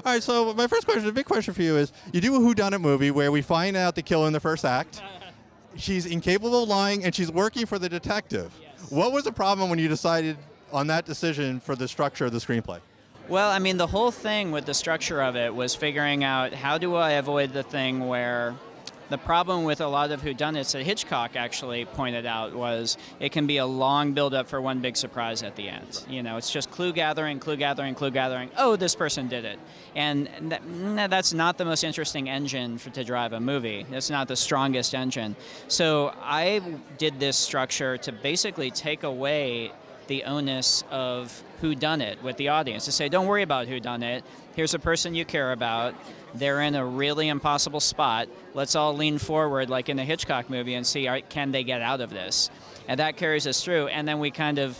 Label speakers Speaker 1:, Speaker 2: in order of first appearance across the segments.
Speaker 1: All right, so my first question, the big question for you is, you do a whodunit movie where we find out the killer in the first act. She's incapable of lying, and she's working for the detective.
Speaker 2: Yes.
Speaker 1: What was the problem when you decided on that decision for the structure of the screenplay?
Speaker 2: Well, I mean, the whole thing with the structure of it was figuring out how do I avoid the thing where the problem with a lot of whodunits that Hitchcock actually pointed out was it can be a long build-up for one big surprise at the end. You know, it's just clue gathering, clue gathering, clue gathering. Oh, this person did it. And that's not the most interesting engine to drive a movie. It's not the strongest engine. So I did this structure to basically take away the onus of whodunit with the audience, to say, don't worry about whodunit. Here's a person you care about. They're in a really impossible spot. Let's all lean forward like in a Hitchcock movie and see, can they get out of this? And that carries us through. And then we kind of,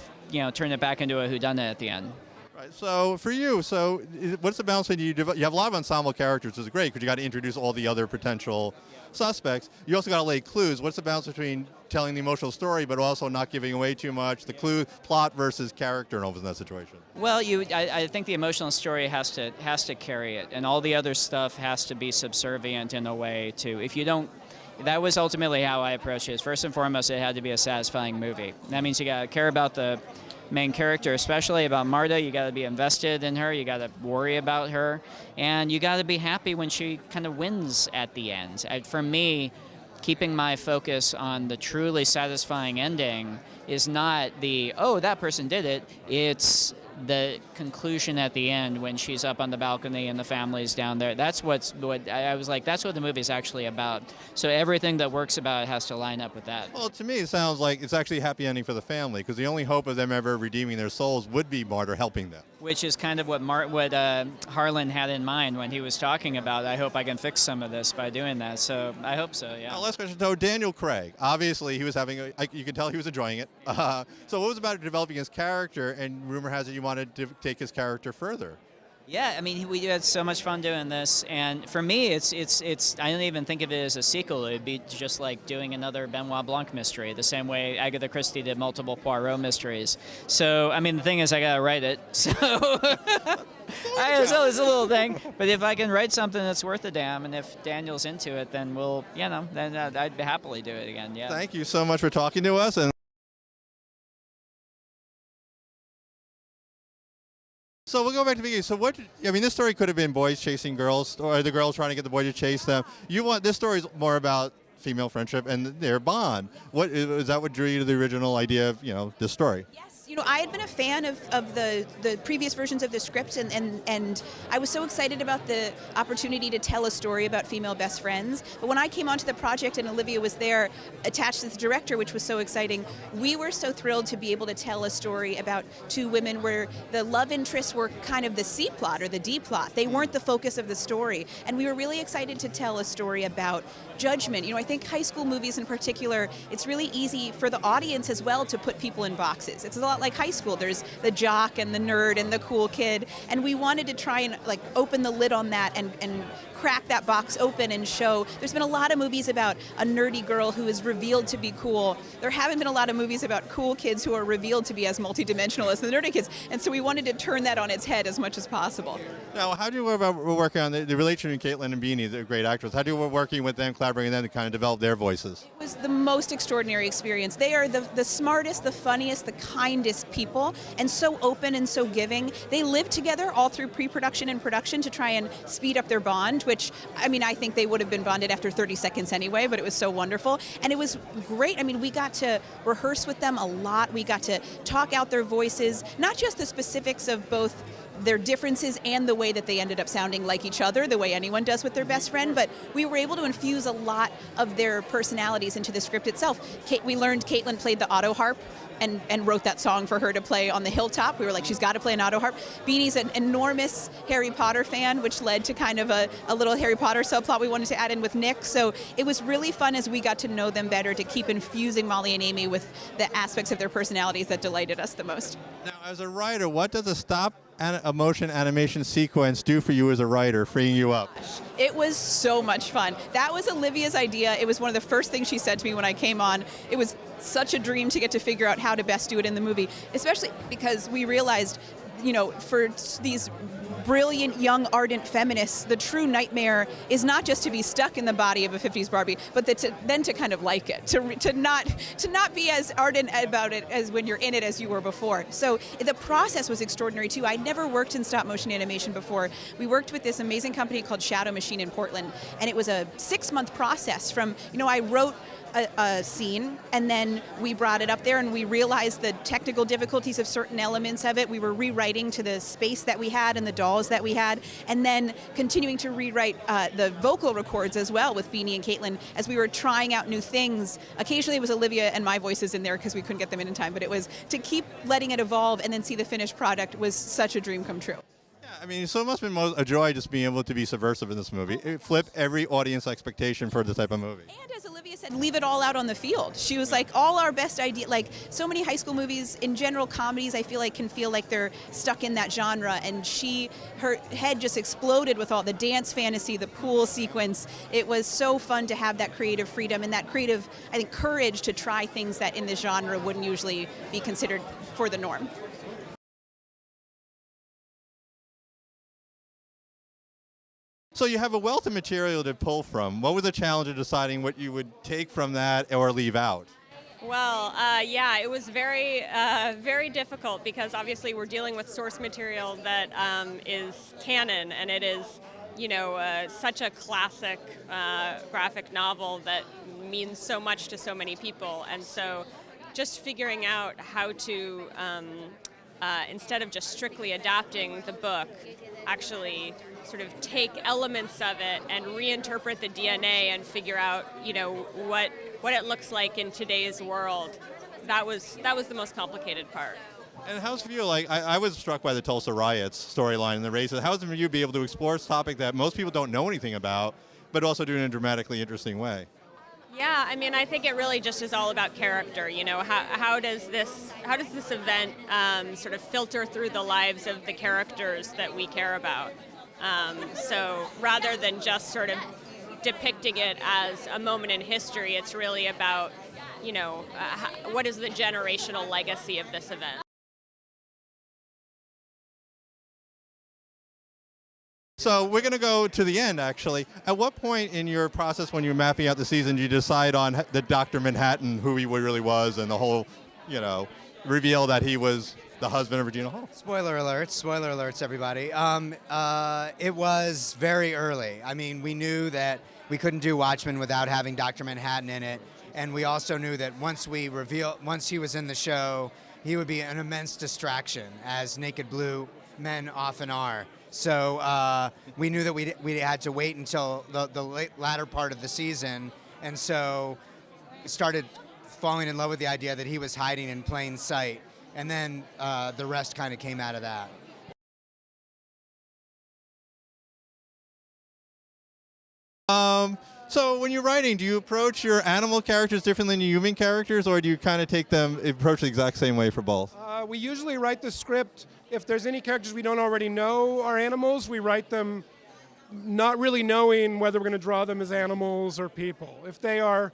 Speaker 2: turn it back into a whodunit at the end.
Speaker 1: Right. So for you, what's the balance when you have a lot of ensemble characters, which is great because you got to introduce all the other potential suspects. You also got to lay clues. What's the balance between telling the emotional story but also not giving away too much, the clue, plot versus character in that situation?
Speaker 2: Well, I think the emotional story has to carry it, and all the other stuff has to be subservient in a way too. If you don't, that was ultimately how I approached it. First and foremost, it had to be a satisfying movie. That means you got to care about the main character, especially about Marta. You got to be invested in her. You got to worry about her, and you got to be happy when she kind of wins at the end. For me, keeping my focus on the truly satisfying ending is not the, oh, that person did it. It's the conclusion at the end when she's up on the balcony and the family's down there. That's what I was like, that's what the movie's actually about. So everything that works about it has to line up with that.
Speaker 1: Well, to me, it sounds like it's actually a happy ending for the family because the only hope of them ever redeeming their souls would be Marta helping them.
Speaker 2: Which is kind of what Harlan had in mind when he was talking about, I hope I can fix some of this by doing that. So I hope so, yeah.
Speaker 1: Now, last question, though. Daniel Craig, obviously he was you can tell he was enjoying it. So what was about developing his character, and rumor has it you wanted to take his character further?
Speaker 2: Yeah, I mean, we had so much fun doing this, and for me, it's. I don't even think of it as a sequel. It'd be just like doing another Benoit Blanc mystery, the same way Agatha Christie did multiple Poirot mysteries. So, I mean, the thing is, I gotta write it. So, it's a little thing. But if I can write something that's worth a damn, and if Daniel's into it, then then I'd happily do it again. Yeah.
Speaker 1: Thank you so much for talking to us. So we'll go back to the beginning. So this story could have been boys chasing girls, or the girls trying to get the boy to chase them. This story is more about female friendship and their bond. Is that what drew you to the original idea of this story?
Speaker 3: Yes. I had been a fan of the previous versions of the script, and I was so excited about the opportunity to tell a story about female best friends. But when I came onto the project and Olivia was there attached as the director, which was so exciting, we were so thrilled to be able to tell a story about two women where the love interests were kind of the C plot or the D plot. They weren't the focus of the story. And we were really excited to tell a story about judgment. I think high school movies in particular, it's really easy for the audience as well to put people in boxes. It's a lot like high school. There's the jock and the nerd and the cool kid, and we wanted to try and open the lid on that and crack that box open and show. There's been a lot of movies about a nerdy girl who is revealed to be cool. There haven't been a lot of movies about cool kids who are revealed to be as multidimensional as the nerdy kids, and so we wanted to turn that on its head as much as possible.
Speaker 1: Now, how do you go about working on the relation between Caitlin and Beanie, the great actress? How do you working with them, collaborating with them to kind of develop their voices?
Speaker 3: It was the most extraordinary experience. They are the smartest, the funniest, the kindest people, and so open and so giving. They lived together all through pre-production and production to try and speed up their bond, which, I think they would have been bonded after 30 seconds anyway, but it was so wonderful. And it was great. We got to rehearse with them a lot. We got to talk out their voices, not just the specifics of both their differences and the way that they ended up sounding like each other, the way anyone does with their best friend, but we were able to infuse a lot of their personalities into the script itself. We learned Caitlin played the auto harp and wrote that song for her to play on the hilltop. We were like, she's got to play an auto harp. Beanie's an enormous Harry Potter fan, which led to kind of a little Harry Potter subplot we wanted to add in with Nick. So it was really fun as we got to know them better to keep infusing Molly and Amy with the aspects of their personalities that delighted us the most.
Speaker 1: Now, as a writer, what does a stop a motion animation sequence do for you as a writer, freeing you up?
Speaker 3: It was so much fun. That was Olivia's idea. It was one of the first things she said to me when I came on. It was such a dream to get to figure out how to best do it in the movie, especially because we realized for these brilliant, young, ardent feminists, the true nightmare is not just to be stuck in the body of a 50s Barbie, but then to kind of like it, to not be as ardent about it as when you're in it as you were before. So the process was extraordinary too. I'd never worked in stop motion animation before. We worked with this amazing company called Shadow Machine in Portland, and it was a 6-month process from, I wrote a scene, and then we brought it up there and we realized the technical difficulties of certain elements of it. We were rewriting to the space that we had and the dolls that we had, and then continuing to rewrite the vocal records as well with Beanie and Caitlin as we were trying out new things. Occasionally it was Olivia and my voices in there because we couldn't get them in time, but it was to keep letting it evolve and then see the finished product was such a dream come true.
Speaker 1: I mean, so it must have been a joy just being able to be subversive in this movie. It flipped every audience expectation for this type of movie.
Speaker 3: And as Olivia said, leave it all out on the field. She was like, all our best ideas, like so many high school movies, in general comedies, I feel like can feel like they're stuck in that genre. And her head just exploded with all the dance fantasy, the pool sequence. It was so fun to have that creative freedom and that creative, I think, courage to try things that in this genre wouldn't usually be considered for the norm.
Speaker 1: So you have a wealth of material to pull from. What was the challenge of deciding what you would take from that or leave out?
Speaker 4: Well, yeah, it was very, very difficult because obviously we're dealing with source material that is canon, and it is, such a classic graphic novel that means so much to so many people. And so just figuring out how to, instead of just strictly adapting the book, actually sort of take elements of it and reinterpret the DNA and figure out, what it looks like in today's world. That was the most complicated part.
Speaker 1: And how's it feel? Like I was struck by the Tulsa riots storyline and the races. How's it for you be able to explore this topic that most people don't know anything about, but also do it in a dramatically interesting way?
Speaker 4: Yeah, I mean, I think it really just is all about character. How does this event sort of filter through the lives of the characters that we care about? So rather than just sort of depicting it as a moment in history, it's really about, what is the generational legacy of this event?
Speaker 1: So we're going to go to the end, actually. At what point in your process when you're mapping out the season did you decide on the Dr. Manhattan, who he really was, and the whole, reveal that he was the husband of Regina Hall?
Speaker 5: Spoiler alerts, everybody. It was very early. I mean, we knew that we couldn't do Watchmen without having Dr. Manhattan in it, and we also knew that once he was in the show, he would be an immense distraction, as Naked Blue men often are. So we knew that we had to wait until the latter part of the season, and so started falling in love with the idea that he was hiding in plain sight, and then the rest kind of came out of that.
Speaker 1: So when you're writing, do you approach your animal characters differently than your human characters, or do you kind of approach the exact same way for both?
Speaker 6: We usually write the script. If there's any characters we don't already know are animals, we write them not really knowing whether we're going to draw them as animals or people. If they are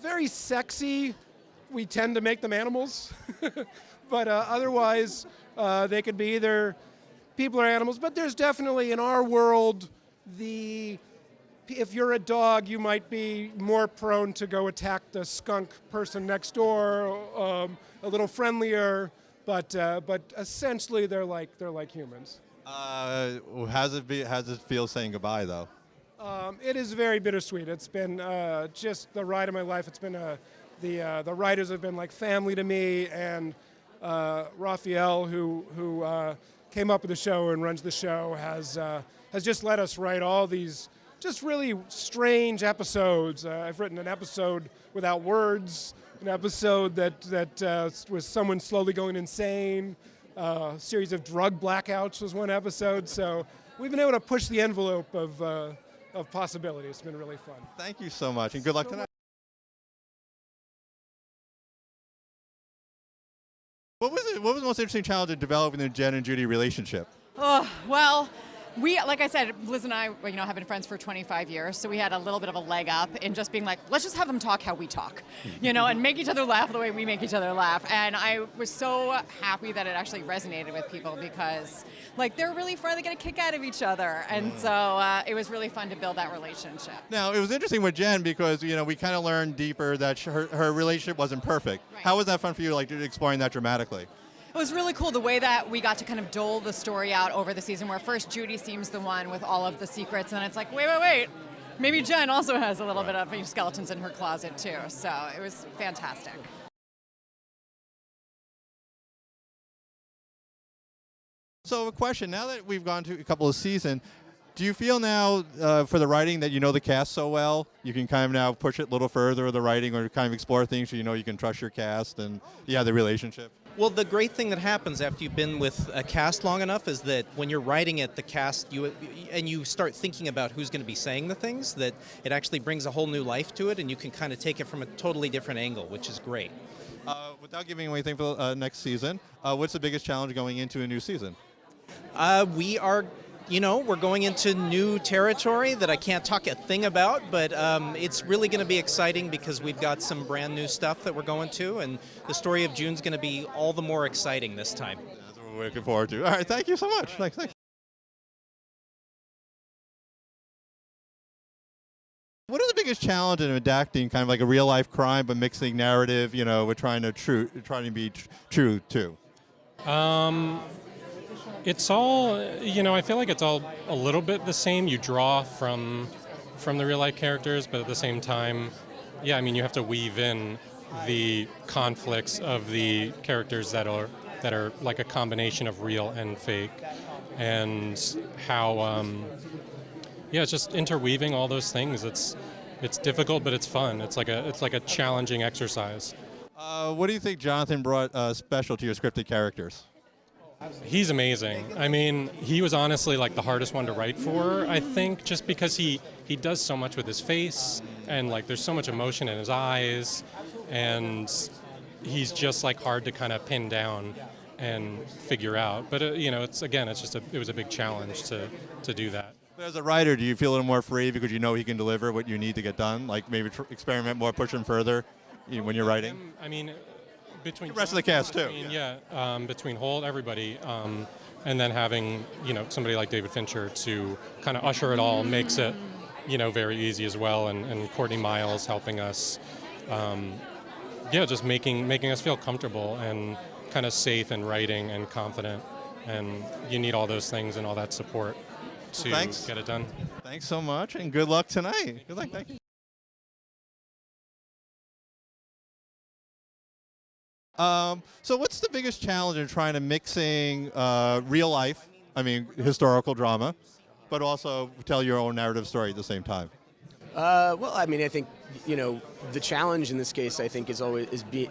Speaker 6: very sexy, we tend to make them animals. But otherwise, they could be either people or animals. But there's definitely, in our world, if you're a dog, you might be more prone to go attack the skunk person next door, a little friendlier. But essentially, they're like humans.
Speaker 1: How's it feel saying goodbye, though?
Speaker 6: It is very bittersweet. It's been just the ride of my life. It's been the writers have been like family to me, and Raphael, who came up with the show and runs the show, has just let us write all these just really strange episodes. I've written an episode without words. An episode that was someone slowly going insane. A series of drug blackouts was one episode. So we've been able to push the envelope of possibility. It's been really fun.
Speaker 1: Thank you so much, and good luck tonight. What was the most interesting challenge in developing the Jen and Judy relationship?
Speaker 3: Oh, well,
Speaker 7: we, like I said, Liz and I, have been friends for 25 years, so we had a little bit of a leg up in just being like, let's just have them talk how we talk, and make each other laugh the way we make each other laugh. And I was so happy that it actually resonated with people because, they're really fun. They get a kick out of each other, and so it was really fun to build that relationship.
Speaker 1: Now, it was interesting with Jen because, we kind of learned deeper that her relationship wasn't perfect.
Speaker 7: Right.
Speaker 1: How was that fun for you, exploring that dramatically?
Speaker 7: It was really cool the way that we got to kind of dole the story out over the season, where first Judy seems the one with all of the secrets, and it's like, wait. Maybe Jen also has a little bit of skeletons in her closet, too. So it was fantastic.
Speaker 1: So a question, now that we've gone to a couple of seasons, do you feel now for the writing that you know the cast so well, you can kind of now push it a little further, the writing, or kind of explore things so you can trust your cast and, the relationship?
Speaker 8: Well, the great thing that happens after you've been with a cast long enough is that when you're writing it, the cast, you start thinking about who's going to be saying the things, that it actually brings a whole new life to it, and you can kind of take it from a totally different angle, which is great.
Speaker 1: Without giving away anything for next season, what's the biggest challenge going into a new season?
Speaker 8: We are, we're going into new territory that I can't talk a thing about, but it's really going to be exciting because we've got some brand new stuff that we're going to, and the story of June's going to be all the more exciting this time.
Speaker 1: That's what we're looking forward to. All right, thank you so much. Thanks. What is the biggest challenge in adapting kind of like a real life crime, but mixing narrative, with trying to be true too?
Speaker 9: It's all, I feel like it's all a little bit the same. You draw from the real life characters, but at the same time, you have to weave in the conflicts of the characters that are like a combination of real and fake, and how, it's just interweaving all those things. It's difficult, but it's fun. It's like a challenging exercise.
Speaker 1: What do you think Jonathan brought special to your scripted characters?
Speaker 9: He's amazing. He was honestly the hardest one to write for, I think, just because he does so much with his face, and there's so much emotion in his eyes, and he's just hard to kind of pin down and figure out. But it was a big challenge to do that.
Speaker 1: But as a writer, do you feel a little more free because he can deliver what you need to get done? Maybe experiment more, push him further when you're writing?
Speaker 9: Between
Speaker 1: the rest of the cast too.
Speaker 9: Between Holt, everybody, and then having somebody like David Fincher to kind of usher it all makes it very easy as well, and Courtney Miles helping us, just making us feel comfortable and kind of safe in writing and confident, and you need all those things and all that support to get it done.
Speaker 1: Thanks so much, and good luck tonight. Good luck. Thank you. So what's the biggest challenge in trying to mixing real life, historical drama, but also tell your own narrative story at the same time?
Speaker 10: I think, the challenge in this case, I think, is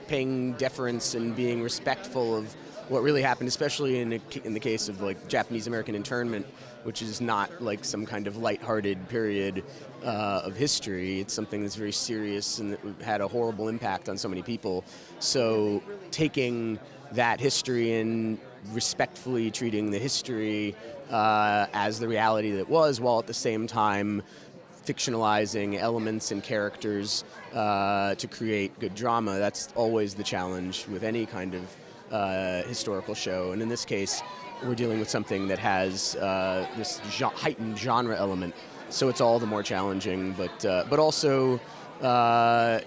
Speaker 10: paying deference and being respectful of what really happened, especially in the case of Japanese American internment, which is not some kind of lighthearted period of history. It's something that's very serious and that had a horrible impact on so many people. So taking that history and respectfully treating the history as the reality that it was, while at the same time fictionalizing elements and characters to create good drama, that's always the challenge with any kind of historical show. And in this case, we're dealing with something that has this heightened genre element, so it's all the more challenging. But also,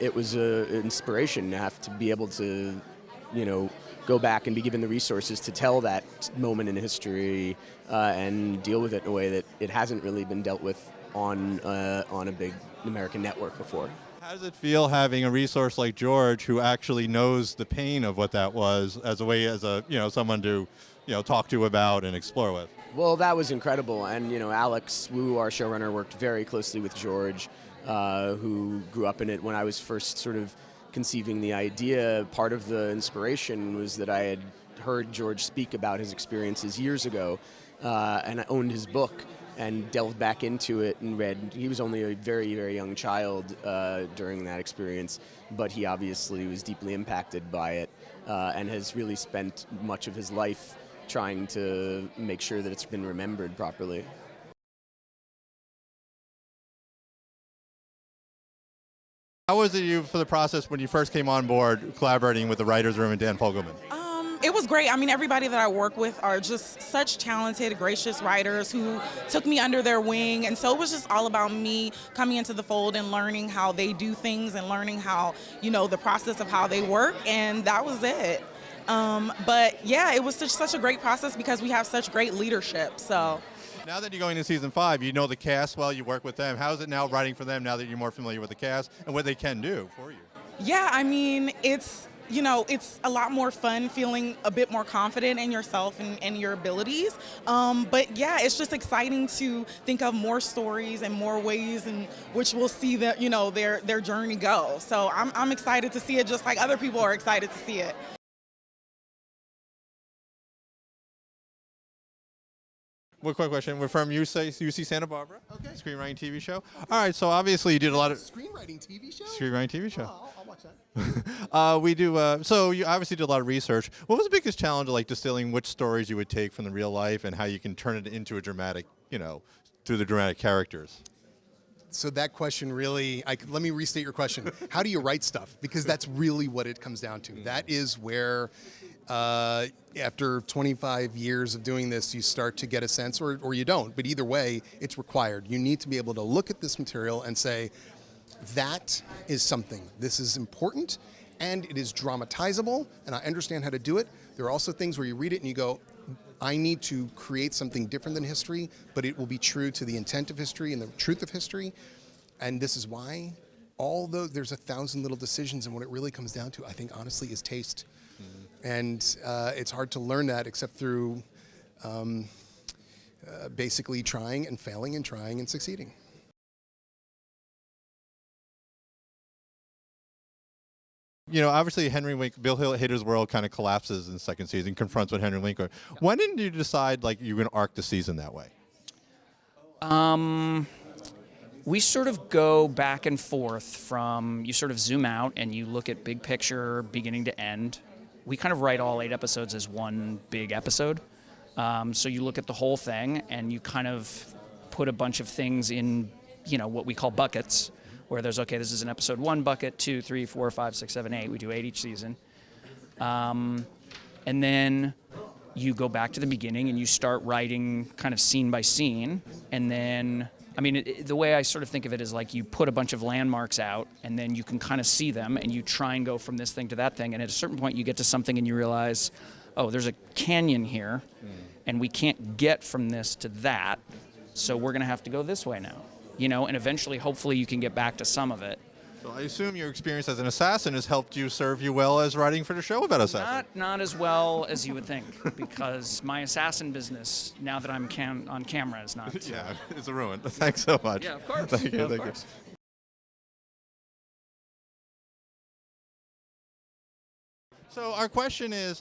Speaker 10: it was an inspiration to have to be able to, go back and be given the resources to tell that moment in history and deal with it in a way that it hasn't really been dealt with on a big American network before.
Speaker 1: How does it feel having a resource like George, who actually knows the pain of what that was, as someone to talk to about and explore with?
Speaker 10: Well, that was incredible, and Alex Wu, our showrunner, worked very closely with George, who grew up in it. When I was first sort of conceiving the idea, part of the inspiration was that I had heard George speak about his experiences years ago, and I owned his book and delved back into it and read. He was only a very, very young child during that experience, but he obviously was deeply impacted by it and has really spent much of his life trying to make sure that it's been remembered properly.
Speaker 1: How was it for the process when you first came on board collaborating with the writers' room and Dan Fogelman?
Speaker 11: It was great. I mean, everybody that I work with are just such talented, gracious writers who took me under their wing. And so it was just all about me coming into the fold and learning how they do things and learning how, the process of how they work. And that was it. But yeah, it was such a great process because we have such great leadership. So.
Speaker 1: Now that you're going to season 5, you know the cast well, you work with them. How is it now writing for them now that you're more familiar with the cast and what they can do for you?
Speaker 11: Yeah, I mean, it's a lot more fun feeling a bit more confident in yourself and your abilities. But yeah, it's just exciting to think of more stories and more ways in which we'll see their journey go. So I'm excited to see it just like other people are excited to see it.
Speaker 1: One quick question. We're from UC Santa Barbara. Okay. Screenwriting TV show. All right, so obviously you did a lot of...
Speaker 12: Screenwriting TV show?
Speaker 1: Screenwriting TV show.
Speaker 12: Oh, I'll watch that.
Speaker 1: We do, so you obviously did a lot of research. What was the biggest challenge of like distilling which stories you would take from the real life and how you can turn it into a dramatic, through the dramatic characters?
Speaker 12: So that question really, let me restate your question. How do you write stuff? Because that's really what it comes down to. That is where, after 25 years of doing this, you start to get a sense, or you don't, but either way, it's required. You need to be able to look at this material and say, that is something. This is important, and it is dramatizable, and I understand how to do it. There are also things where you read it and you go, I need to create something different than history, but it will be true to the intent of history and the truth of history. And this is why, although there's 1,000 little decisions, and what it really comes down to, I think, honestly, is taste. Mm-hmm. And it's hard to learn that except through basically trying and failing and trying and succeeding.
Speaker 1: Obviously Bill Hader's world kind of collapses in the second season, confronts with Henry Winkler. When did you decide you were going to arc the season that way?
Speaker 2: We sort of go back and forth from, you sort of zoom out and you look at big picture, beginning to end. We kind of write all 8 episodes as one big episode. So you look at the whole thing and you kind of put a bunch of things in, what we call buckets, where there's, okay, this is an episode 1 bucket, 2, 3, 4, 5, 6, 7, 8. We do 8 each season. And then you go back to the beginning and you start writing kind of scene by scene. And then, the way I sort of think of it is like you put a bunch of landmarks out and then you can kind of see them and you try and go from this thing to that thing. And at a certain point you get to something and you realize, oh, there's a canyon here and we can't get from this to that. So we're going to have to go this way now. And eventually, hopefully, you can get back to some of it.
Speaker 1: So I assume your experience as an assassin has helped you serve you well as writing for the show about assassins.
Speaker 2: Not as well as you would think, because my assassin business, now that I'm on camera, is not.
Speaker 1: Yeah, it's a ruin. Thanks so much.
Speaker 2: Yeah, of course.
Speaker 1: Thank you.
Speaker 2: Of
Speaker 1: Thank
Speaker 2: course.
Speaker 1: you. So our question is,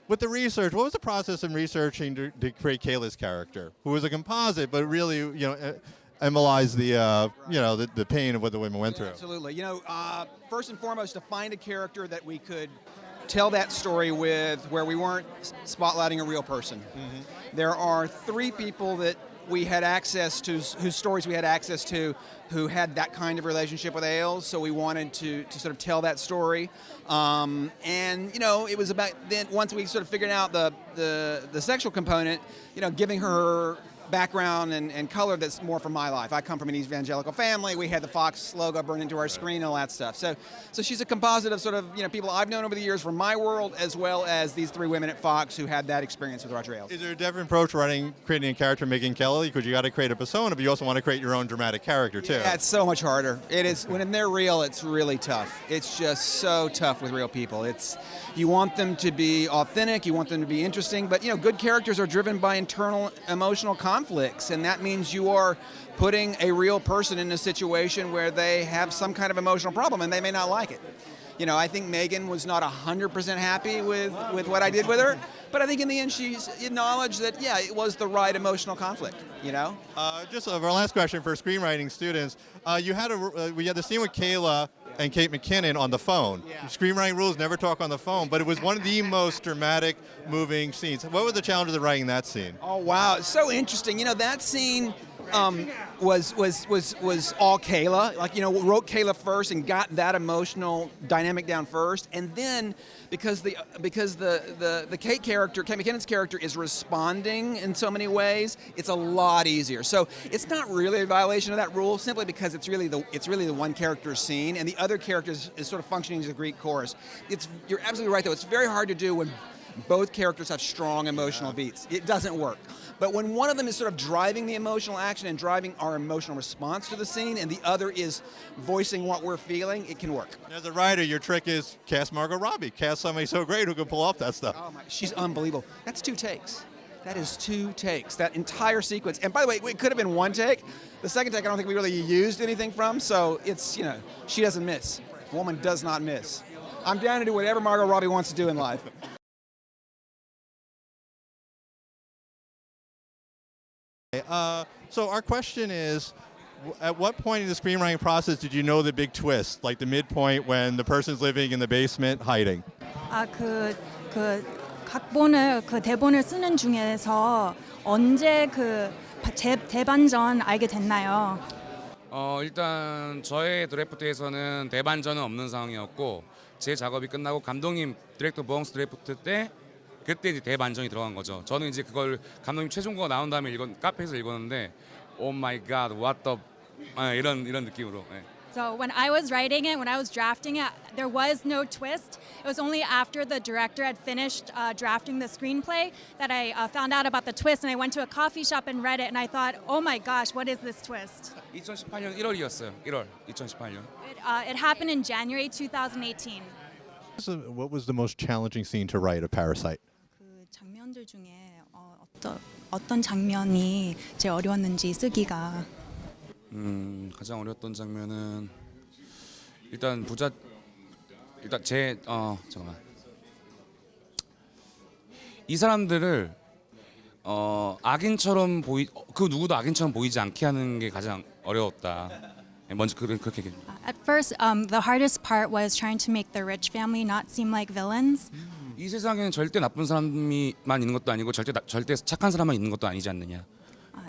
Speaker 1: with the research, what was the process in researching to create Kayla's character, who was a composite, but really, embolized the pain of what the women went through?
Speaker 13: Absolutely. First and foremost, to find a character that we could tell that story with, where we weren't spotlighting a real person. Mm-hmm. There are 3 people that we had access to, whose stories we had access to, who had that kind of relationship with Ailes, so we wanted to sort of tell that story. It was about then, once we sort of figured out the sexual component, giving her background and color that's more from my life. I come from an evangelical family. We had the Fox logo burned into our screen and all that stuff. So she's a composite of sort of people I've known over the years from my world, as well as these 3 women at Fox who had that experience with Roger Ailes.
Speaker 1: Is there a different approach creating a character, making Kelly? Because you got to create a persona, but you also want to create your own dramatic character too.
Speaker 13: Yeah, it's so much harder. It is when they're real. It's really tough. It's just so tough with real people. You want them to be authentic. You want them to be interesting. But good characters are driven by internal emotional conflicts, and that means you are putting a real person in a situation where they have some kind of emotional problem and they may not like it. I think Megan was not 100% happy with what I did with her, but I think in the end she's acknowledged that, yeah, it was the right emotional conflict,
Speaker 1: Just our last question for screenwriting students. We had the scene with Kayla and Kate McKinnon on the phone. Yeah. Screenwriting rules, never talk on the phone, but it was one of the most dramatic, moving scenes. What were the challenges of writing that scene?
Speaker 13: Oh, wow. It's so interesting. That scene was all Kayla. Like, wrote Kayla first and got that emotional dynamic down first, and then because the Kate McKinnon's character is responding in so many ways, it's a lot easier. So it's not really a violation of that rule, simply because it's really the one character's scene, and the other character is sort of functioning as a Greek chorus. You're absolutely right, though. It's very hard to do when both characters have strong emotional beats. It doesn't work. But when one of them is sort of driving the emotional action and driving our emotional response to the scene, and the other is voicing what we're feeling, it can work.
Speaker 1: As a writer, your trick is cast Margot Robbie. Cast somebody so great who can pull off that stuff.
Speaker 13: Oh my, she's unbelievable. That's 2 takes. That is 2 takes. That entire sequence. And by the way, it could have been 1 take. The second take, I don't think we really used anything from. So it's, she doesn't miss. The woman does not miss. I'm down to do whatever Margot Robbie wants to do in life.
Speaker 1: So our question is, at what point in the screenwriting process did you know the big twist, like the midpoint when the person's living in the basement hiding?
Speaker 14: 각본을 대본을 쓰는 중에서 언제 대반전 알게 됐나요?
Speaker 15: 일단 저의 드래프트에서는 대반전은 없는 상황이었고 제 작업이 끝나고 감독님 디렉터 보엉스 드래프트 때 그때 이제 대반전이 들어간 거죠. 저는 이제 그걸 감독님 최종거가 나온 다음에 카페에서 읽었는데 오 마이 갓 what the 이런 느낌으로. 네.
Speaker 14: So when I was writing it, when I was drafting it, there was no twist. It was only after the director had finished drafting the screenplay that I found out about the twist, and I went to a coffee shop and read it, and I thought, oh my gosh, what is this twist?
Speaker 15: 2018년 1월이었어요. 1월 2018년.
Speaker 14: It happened in January 2018.
Speaker 1: What was the most challenging scene to write of Parasite?
Speaker 14: 장면들 중에 어떤 장면이 제일 어려웠는지 쓰기가.
Speaker 15: 가장 어려웠던 장면은 일단 잠깐만. 이 사람들을 악인처럼 그 누구도 악인처럼 보이지 않게 하는 게 가장 어려웠다. 먼저 그렇게 얘기해.
Speaker 14: At first, the hardest part was trying to make the rich family not seem like villains.
Speaker 15: 이 세상에는 절대 나쁜 사람만 있는 것도 아니고 절대 착한 사람만 있는 것도 아니지 않느냐.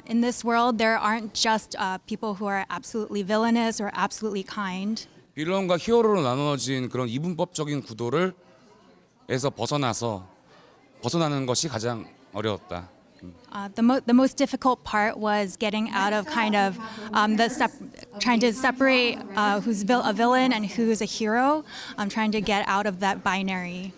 Speaker 14: In this world, there aren't just people who are absolutely villainous or absolutely kind.
Speaker 15: 빌런과 히어로로 나눠진 그런 이분법적인 구도에서 벗어나는 것이 가장 어려웠다.
Speaker 14: The most difficult part was getting out of kind of trying to separate who's a villain and who's a hero. Trying to get out of that binary.